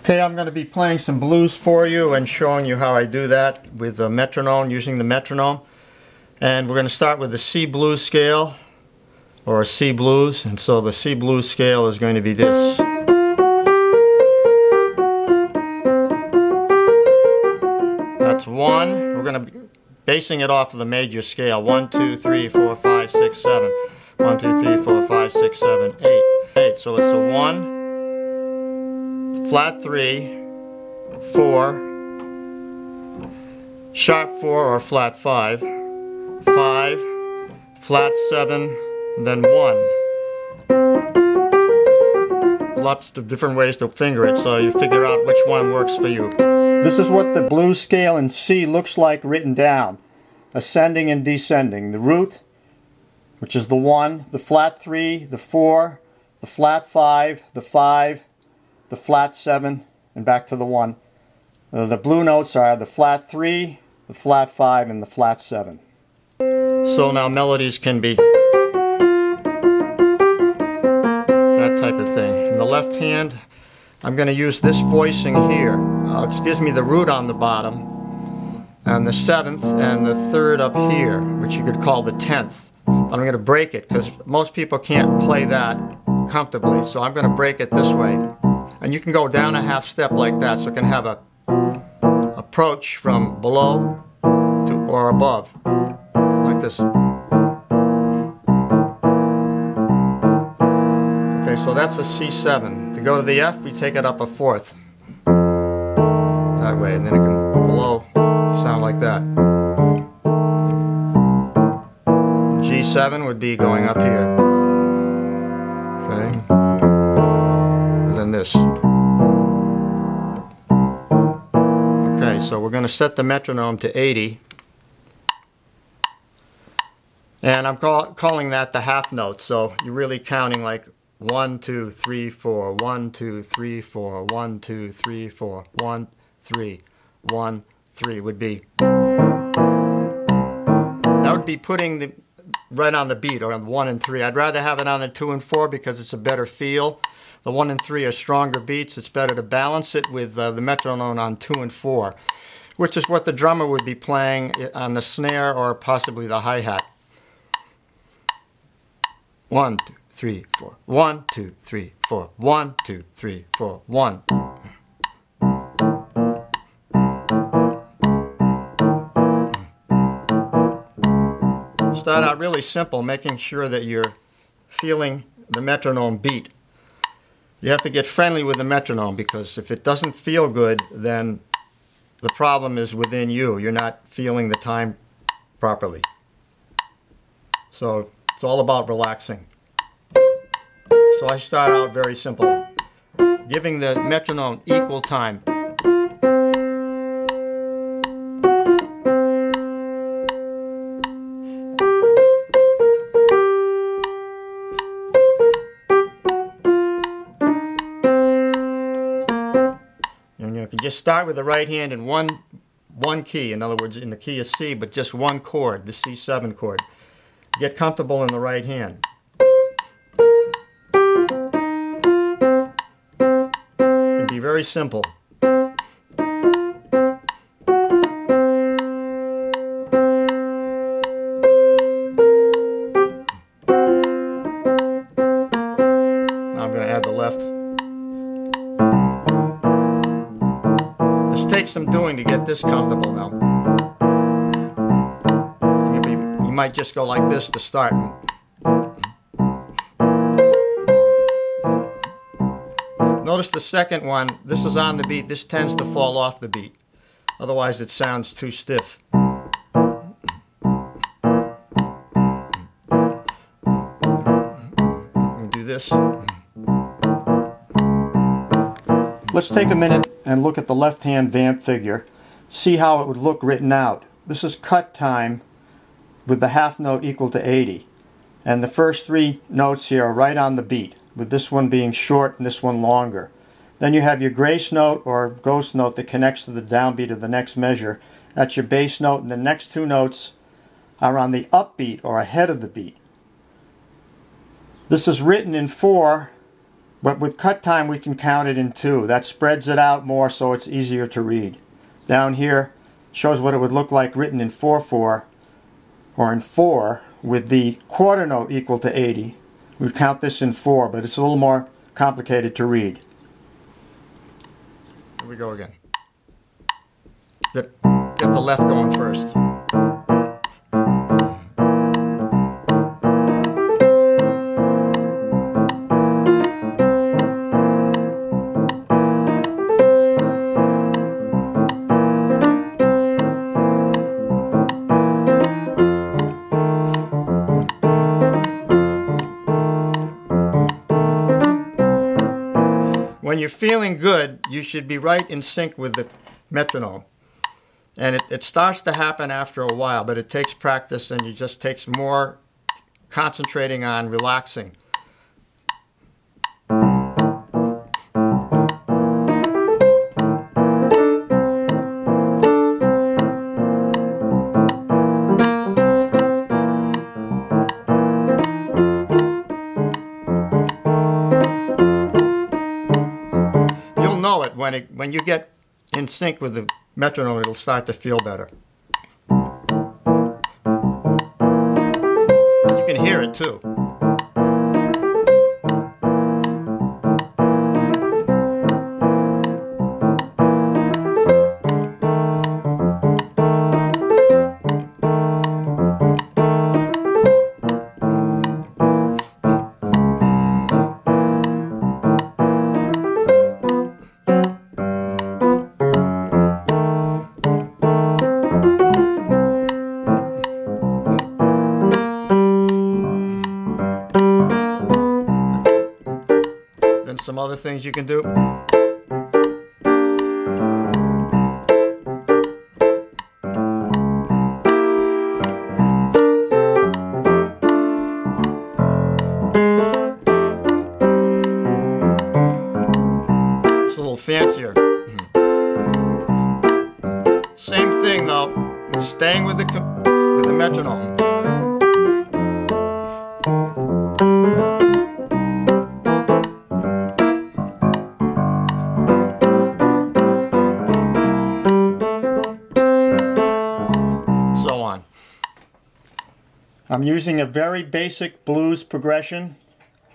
Okay, I'm going to be playing some blues for you and showing you how I do that with the metronome, using the metronome. And we're going to start with the C blues scale, or C blues, and so the C blues scale is going to be this. That's 1. We're going to be basing it off of the major scale. 1, 2, 3, 4, 5, 6, 7. 1, 2, 3, 4, 5, 6, 7, 8. 8. So it's a 1, flat 3, 4, sharp 4 or flat 5, 5, flat 7, and then 1. Lots of different ways to finger it, so you figure out which one works for you. This is what the blues scale in C looks like written down. Ascending and descending. The root, which is the 1, the flat 3, the 4, the flat 5, the 5, the flat 7, and back to the 1. The blue notes are the flat 3, the flat 5, and the flat 7. So now melodies can be that type of thing. In the left hand, I'm going to use this voicing here. It gives me the root on the bottom, and the 7th and the 3rd up here, which you could call the 10th. I'm going to break it because most people can't play that comfortably, so I'm going to break it this way. And you can go down a half step like that, so it can have a approach from below to or above, like this. Okay, so that's a C7. To go to the F, we take it up a 4th. That way, and then it can below sound like that. G7 would be going up here. Okay. And then this. Okay, so we're going to set the metronome to 80. And I'm calling that the half note, so you're really counting like 1, 2, 3, 4, 1, 2, 3, 4, 1, 2, 3, 4, 1, 3, 1, 3 would be. That would be putting the right on the beat, or on 1 and 3. I'd rather have it on the 2 and 4 because it's a better feel. The 1 and 3 are stronger beats. It's better to balance it with the metronome on 2 and 4, which is what the drummer would be playing on the snare or possibly the hi-hat. 1, 2, 3, 4. 1, 2, 3, 4. 1, 2, 3, 4. 1. Start out really simple, making sure that you're feeling the metronome beat. You have to get friendly with the metronome, because if it doesn't feel good, then the problem is within you. You're not feeling the time properly. So it's all about relaxing. So I start out very simple, giving the metronome equal time. And you can just start with the right hand in one key, in other words in the key of C, but just one chord, the C7 chord. Get comfortable in the right hand. It can be very simple. Now I'm going to add the left. This takes some doing to get this comfortable now. You might just go like this to start. Notice the second one, this is on the beat, this tends to fall off the beat. Otherwise it sounds too stiff. Do this. Let's take a minute and look at the left hand vamp figure. See how it would look written out. This is cut time with the half note equal to 80. And the first 3 notes here are right on the beat, with this one being short and this one longer. Then you have your grace note or ghost note that connects to the downbeat of the next measure. That's your bass note, and the next 2 notes are on the upbeat or ahead of the beat. This is written in 4 But with cut time, we can count it in 2. That spreads it out more so it's easier to read. Down here shows what it would look like written in 4/4 or in 4 with the quarter note equal to 80. We'd count this in 4, but it's a little more complicated to read. Here we go again. Get the left going first. When you're feeling good, you should be right in sync with the metronome. And it starts to happen after a while, but it takes practice and it just takes more concentrating on relaxing. Know it when you get in sync with the metronome, it'll start to feel better. You can hear it too. Some other things you can do. It's a little fancier. Same thing though, staying with the metronome. I'm using a very basic blues progression.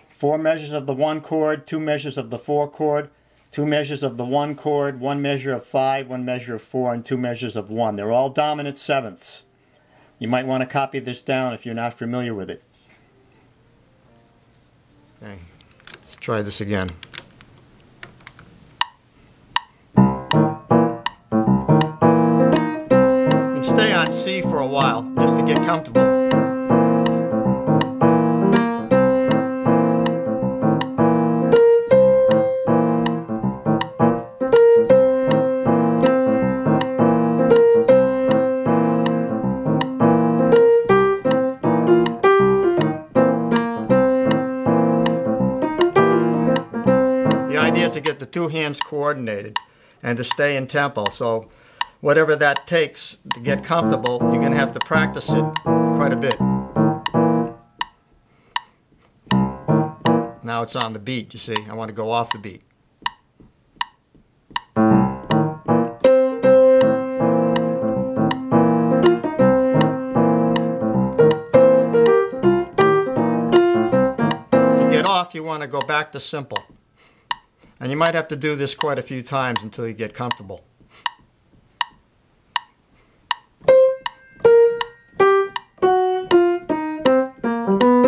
4 measures of the 1 chord, 2 measures of the 4 chord, 2 measures of the 1 chord, 1 measure of 5, 1 measure of 4, and 2 measures of 1. They're all dominant sevenths. You might want to copy this down if you're not familiar with it. Okay, let's try this again. You can stay on C for a while just to get comfortable. To get the 2 hands coordinated and to stay in tempo. So whatever that takes to get comfortable, you're going to have to practice it quite a bit. Now it's on the beat, you see. I want to go off the beat. To get off, you want to go back to simple. And you might have to do this quite a few times until you get comfortable.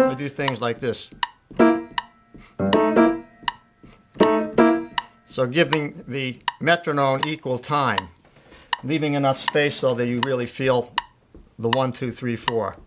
I do things like this. So giving the metronome equal time, leaving enough space so that you really feel the 1, 2, 3, 4.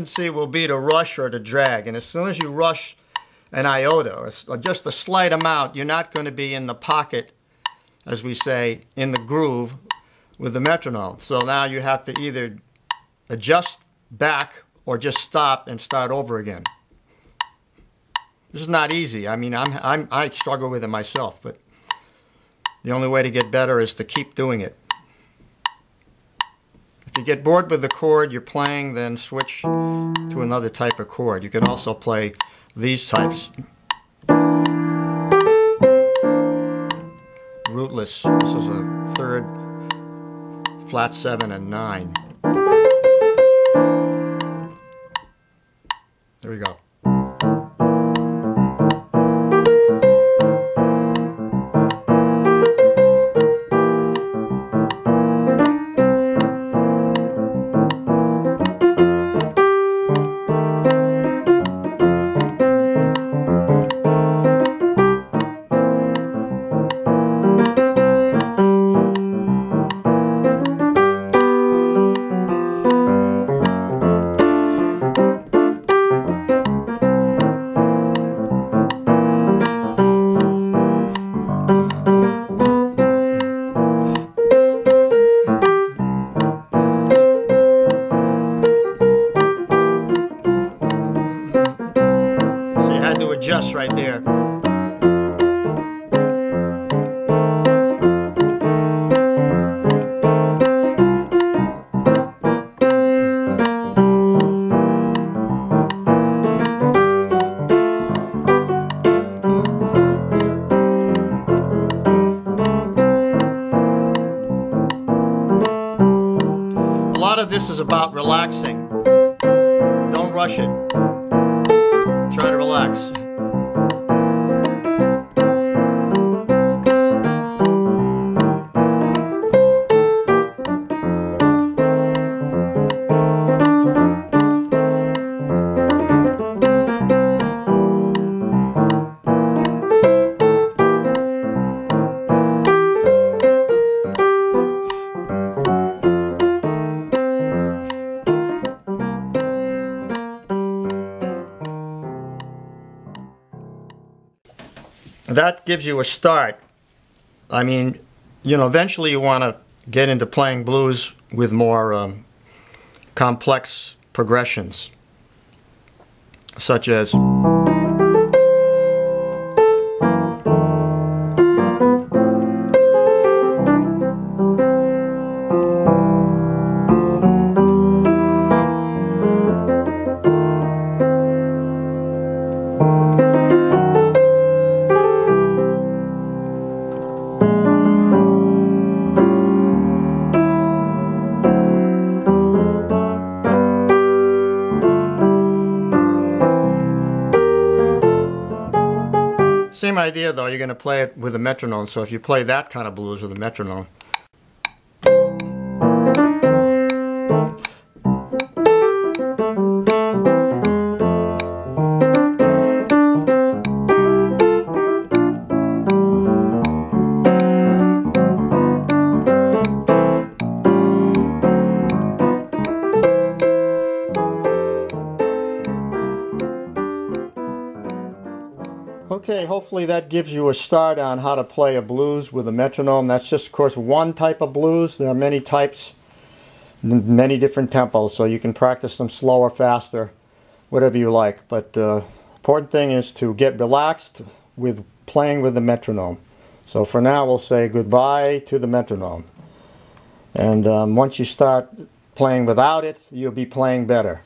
tendency will be to rush or to drag, and as soon as you rush an iota, or just a slight amount, you're not going to be in the pocket, as we say, in the groove with the metronome. So now you have to either adjust back or just stop and start over again. This is not easy. I mean, I struggle with it myself, but the only way to get better is to keep doing it. If you get bored with the chord you're playing, then switch to another type of chord. You can also play these types. Rootless. This is a third, flat 7 and 9. There we go. Adjust right there. A lot of this is about relaxing. Don't rush it. Try to relax. That gives you a start. I mean, you know, eventually you want to get into playing blues with more complex progressions, such as same idea though. You're going to play it with a metronome, so if you play that kind of blues with a metronome. Okay, hopefully that gives you a start on how to play a blues with a metronome. That's just, of course, one type of blues. There are many types, many different tempos, so you can practice them slower, faster, whatever you like. But the important thing is to get relaxed with playing with the metronome. So for now, we'll say goodbye to the metronome. And once you start playing without it, you'll be playing better.